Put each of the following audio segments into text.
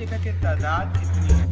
देखा कि तादाद कितनी है।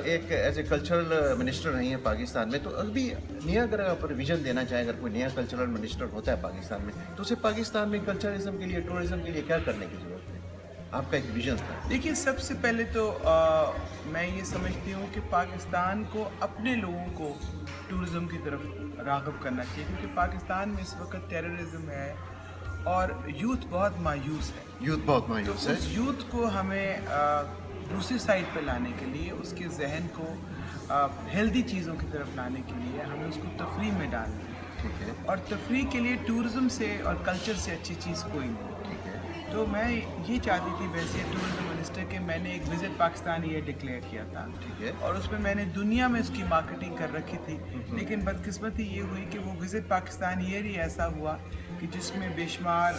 एक एज ए कल्चरल मिनिस्टर रही हैं पाकिस्तान में, तो अभी नया अगर आप विजन देना चाहें, अगर कोई नया कल्चरल मिनिस्टर होता है पाकिस्तान में, तो उसे पाकिस्तान में कल्चरिज्म के लिए, टूरिज्म के लिए क्या करने की ज़रूरत है? आपका एक विजन था। देखिए, सबसे पहले तो मैं ये समझती हूँ कि पाकिस्तान को अपने लोगों को टूरिज़्म की तरफ राग़िब करना चाहिए, क्योंकि पाकिस्तान में इस वक्त टेररिज्म है और यूथ बहुत मायूस है। यूथ बहुत मायूस तो है। उस यूथ को हमें दूसरी साइड पे लाने के लिए, उसके जहन को हेल्दी चीज़ों की तरफ लाने के लिए हमें उसको तफरीह में डालना है। ठीक है। और तफरीह के लिए टूरिज़्म से और कल्चर से अच्छी चीज़ कोई नहीं। ठीक है। तो मैं ये चाहती थी वैसे टूरिज्म मिनिस्टर के, मैंने एक विज़िट पाकिस्तान ये डिक्लेयर किया था। ठीक है। और उसमें मैंने दुनिया में उसकी मार्केटिंग कर रखी थी, लेकिन बदकिस्मती ये हुई कि वो विज़िट पाकिस्तान ईयर ही ऐसा हुआ कि जिसमें बेशुमार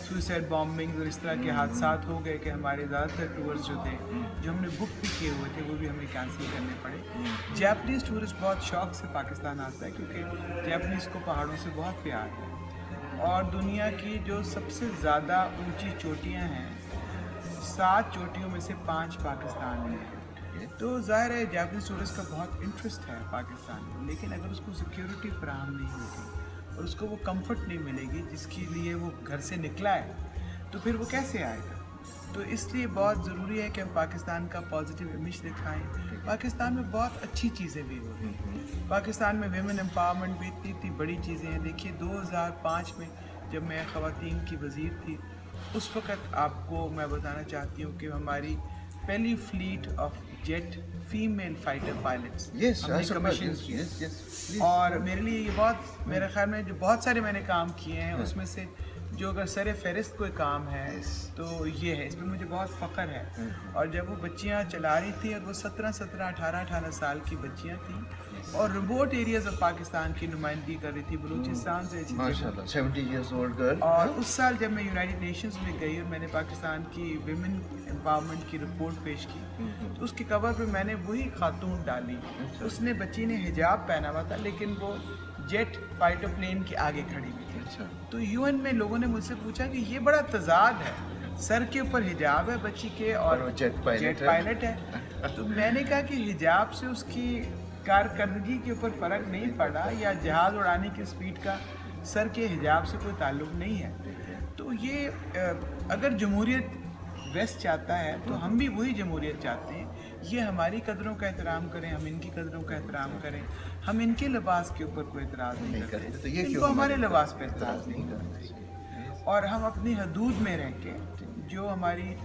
सुसाइड बॉम्बिंग और इस तरह के हादसात हो गए कि हमारे ज़्यादातर टूर्स जो थे, जो हमने बुक भी किए हुए थे, वो भी हमें कैंसिल करने पड़े। जापानीज़ टूरिस्ट बहुत शौक से पाकिस्तान आता है, क्योंकि जापानीज़ को पहाड़ों से बहुत प्यार है। और दुनिया की जो सबसे ज़्यादा ऊंची चोटियां हैं, 7 चोटियों में से 5 पाकिस्तान में हैं। तो ज़ाहिर है जापानीज़ टूरिस्ट का बहुत इंटरेस्ट है पाकिस्तान में, लेकिन अगर उसको सिक्योरिटी फराहम नहीं होगी और उसको वो कंफर्ट नहीं मिलेगी जिसके लिए वो घर से निकला है, तो फिर वो कैसे आएगा? तो इसलिए बहुत ज़रूरी है कि हम पाकिस्तान का पॉजिटिव इमेज दिखाएं। पाकिस्तान में बहुत अच्छी चीज़ें भी हो रही हैं। पाकिस्तान में वेमेन एम्पावरमेंट भी इतनी बड़ी चीज़ें हैं। देखिए, 2005 में जब मैं ख़वातीन की वज़ीर थी, उस वक़्त आपको मैं बताना चाहती हूँ कि हमारी पहली fleet of jet female fighter pilots हमने कमीशन की। और मेरे लिए ये बहुत, मेरे ख्याल में जो बहुत सारे मैंने काम किए हैं, उसमें से जो अगर सर फहरिस्त कोई काम है तो ये है, इस पर मुझे बहुत फ़ख्र है। और जब वो बच्चियाँ चला रही थी, और वो 17, 18 साल की बच्चियाँ थीं, और रिमोट एरियाज़ ऑफ पाकिस्तान की नुमाइंदगी कर रही थी, बलूचिस्तान से माशाल्लाह, 70 years old girl। और उस साल जब मैं यूनाइटेड नेशंस में गई और मैंने पाकिस्तान की विमेन एम्पावरमेंट की रिपोर्ट पेश की, तो उसके कवर पे मैंने वही खातून डाली। उसने, बच्ची ने हिजाब पहना हुआ था, लेकिन वो जेट फाइटर प्लेन के आगे खड़ी हुई थी। अच्छा। तो यूएन में लोगों ने मुझसे पूछा कि ये बड़ा तजाद है, सर के ऊपर हिजाब है बच्ची के और जेट पायलट है। तो मैंने कहा कि हिजाब से उसकी कारकर्दगी के ऊपर फ़र्क नहीं पड़ा, या जहाज़ उड़ाने की स्पीड का सर के हिजाब से कोई ताल्लुक़ नहीं है। तो ये अगर जमहूरियत वेस्ट चाहता है, तो हम भी वही जमहूरियत चाहते हैं। ये हमारी कदरों का एहतराम करें, हम इनकी कदरों का एहतराम करें। हम इनके लिबास के ऊपर कोई एतराज़ नहीं करते, तो ये इनको हमारे लिबास पे एतराज़ नहीं करते। और हम अपनी हदूद में रह के, जो हमारी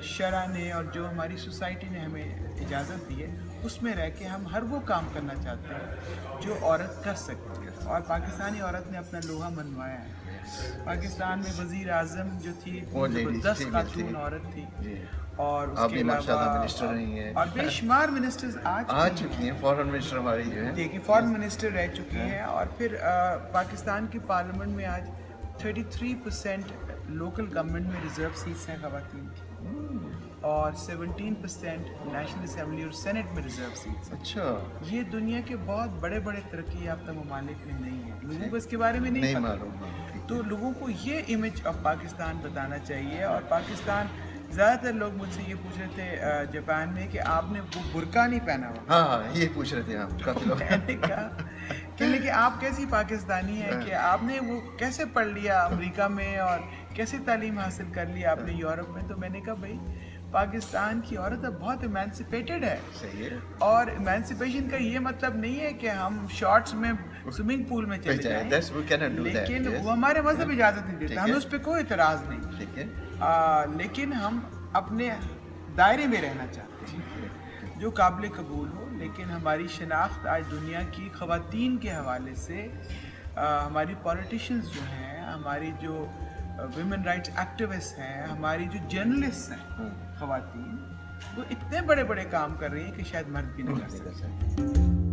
शरा ने और जो हमारी सोसाइटी ने हमें इजाज़त दी है, उसमें रह के हम हर वो काम करना चाहते हैं जो औरत कर सकती है। और पाकिस्तानी औरत ने अपना लोहा मनवाया है। पाकिस्तान में वज़ीर आज़म जो थी, वो ज़बरदस्त खातून औरत थी। और उसके माशाल्लाह मिनिस्टर रही हैं, और बेशुमार मिनिस्टर्स आ चुकी हैं। फॉरेन मिनिस्टर हमारी जो है, देखिए, फॉरेन मिनिस्टर रह चुकी हैं। और फिर पाकिस्तान की पार्लियामेंट में आज 33% लोकल गवर्नमेंट में रिजर्व सीट्स हैं ख़वातीन की, और 17% नेशनल असेंबली और सेनेट में रिजर्व सीट्स। अच्छा। ये दुनिया के बहुत बड़े बड़े तरक्की याफ्ता ममालिक में नहीं है, लोगों को इसके बारे में नहीं मालूम। तो लोगों को ये इमेज ऑफ पाकिस्तान बताना चाहिए। और पाकिस्तान, ज़्यादातर लोग मुझसे ये पूछ रहे थे जापान में कि आपने वो बुर्का नहीं पहना हुआ। हाँ, ये पूछ रहे थे आप काफी लोग। मैंने कहा कि आप कैसी पाकिस्तानी हैं कि आपने वो कैसे पढ़ लिया अमेरिका में और कैसे तालीम हासिल कर लिया आपने यूरोप में। तो मैंने कहा भाई, پاکستان کی عورت اب بہت ایمانسپیٹڈ ہے. صحیح ہے. اور ایمانسپیشن کا یہ مطلب نہیں ہے کہ ہم شارٹس میں سوئمنگ پول میں چلے جائیں, لیکن وہ ہمارے مذہب اجازت نہیں دیتا, ہمیں اس پہ کوئی اعتراض نہیں. ٹھیک ہے. لیکن ہم اپنے دائرے میں رہنا چاہتے ہیں جو قابل قبول ہو. لیکن ہماری شناخت آج دنیا کی خواتین کے حوالے سے, ہماری پولیٹیشینز جو ہیں, ہماری جو ویمن رائٹس ایکٹیوسٹ ہیں, ہماری جو جرنلسٹ ہیں خواتین, وہ اتنے بڑے بڑے کام کر رہی ہیں کہ شاید مرد بھی نہیں کر سکتے.